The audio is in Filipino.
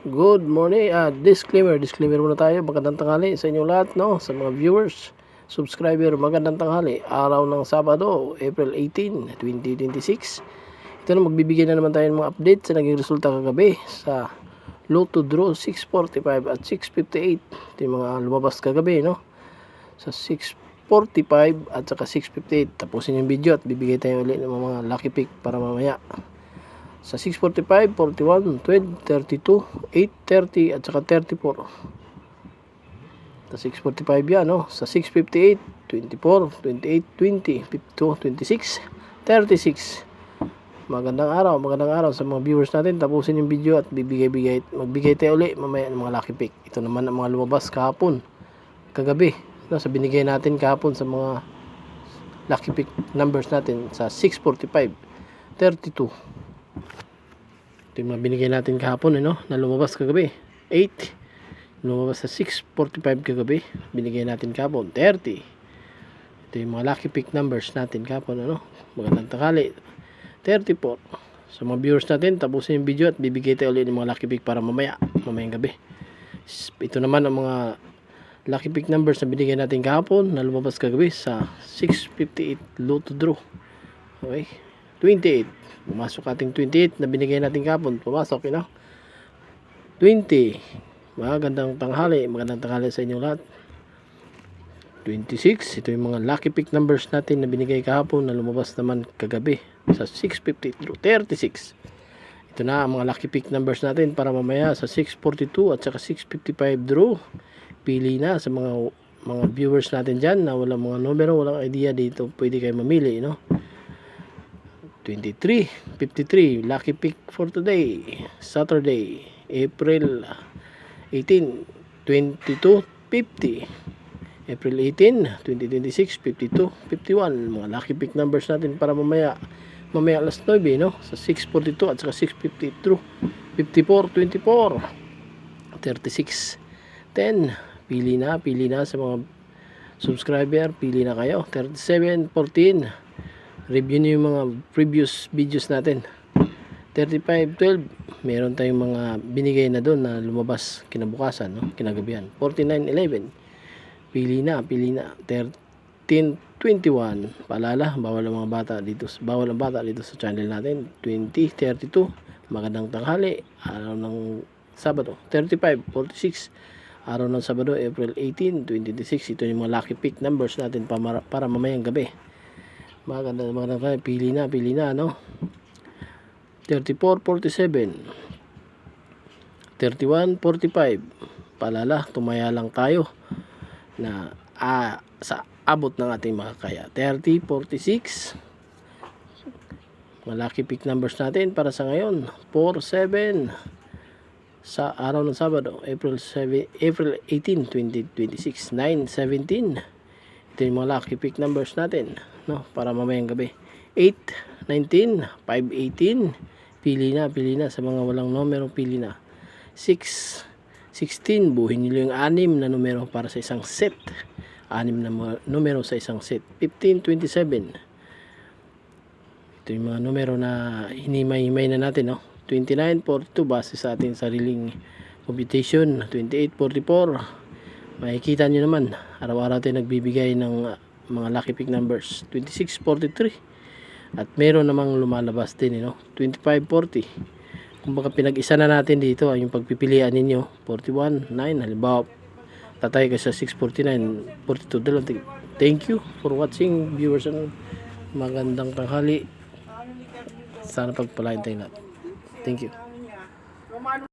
Good morning. Disclaimer muna tayo. Magandang tanghali sa inyo lahat, no? Sa mga viewers, subscriber, magandang tanghali. Araw ng Sabado, April 18, 2026. Ito na, magbibigay na naman tayo ng mga update sa naging resulta kagabi sa Lotto Draw 645 at 658. Ito yung mga lumabas kagabi, no? Sa 645 at saka 658. Tapusin yung video at bibigay tayo ulit ng mga lucky pick para mamaya. Sa 645, 41, 12, 32, 8, 30 at saka 34. Sa 645 yan, no? Sa 658, 24, 28, 20, 52, 26, 36. Magandang araw sa mga viewers natin. Tapusin yung video at magbigay tayo ulit mamaya ng mga lucky pick. Ito naman ang mga lumabas kahapon, kagabi, no? Sa binigay natin kahapon sa mga lucky pick numbers natin sa 645, 32. Ito yung mga binigay natin kahapon, no? Na lumabas kagabi. 8. Lumabas sa 645 kagabi. Binigay natin kahapon. 30. Ito yung mga lucky pick numbers natin kahapon, ano? Magandang tanghali. 34. Sa mga viewers natin, tapusin yung video at bibigay tayo ulit ng mga lucky pick para mamayang gabi. Ito naman ang mga lucky pick numbers na binigay natin kahapon na lumabas kagabi sa 658 Lotto Draw. Okay. 28. Pumasok ating 28 na binigay natin kahapon. Pumasok, 20. Magandang tanghali sa inyo lahat. 26. Ito yung mga lucky pick numbers natin na binigay kahapon na lumabas naman kagabi sa 650 through 36. Ito na ang mga lucky pick numbers natin para mamaya sa 642 at saka 655 draw. Pili na sa mga viewers natin dyan na walang mga numero, walang idea dito. Pwede kayo mamili, 23, 53, lucky pick for today, Saturday, April 18, 22, 50, April 18, 2026, 52, 51, mga lucky pick numbers natin para mamaya alas 9, sa 642 at saka 650 through 54, 24, 36, 10, pili na sa mga subscriber, pili na kayo, 37, 14, review niyo yung mga previous videos natin. 35, 12, meron tayong mga binigay na doon na lumabas kinabukasan, kinagabihan. 49, 11, pili na. 13, 21, paalala, bawal ang bata dito sa channel natin. 20, 32, magandang tanghali, araw ng Sabado. 35, 46, araw ng Sabado, April 18, 2026. Ito yung mga lucky pick numbers natin para mamayang gabi. Magandang tayo, pili na, 34, 47, 31, 45, paalala, tumaya lang tayo na sa abot ng ating makakaya. 30, 46, mga lucky pick numbers natin para sa ngayon. 4, 7, sa araw ng Sabado, April 18, 2026. 9, 17, ito yung mga lucky pick numbers natin, para mamayang gabi. 8, 19, 5, 18, pili na sa mga walang numero, pili na. 6, 16, buhin nyo yung 6 na numero para sa isang set. 6 na numero sa isang set. 15, 27, ito yung mga numero na hinimay-himay na natin, 29, 42, base sa ating sariling computation. 28, 44, makikita nyo naman, araw-araw tayo nagbibigay ng mga lucky pick numbers. 26, 43, at meron namang lumalabas din, 25, 40. Kung baka pinag-isa na natin dito yung pagpipilian ninyo. 41, 9, halimbawa tatay ka sa 649, 42 dalawang. Thank you for watching, viewers, magandang tanghali, sana pagpalain tayo lahat. Thank you.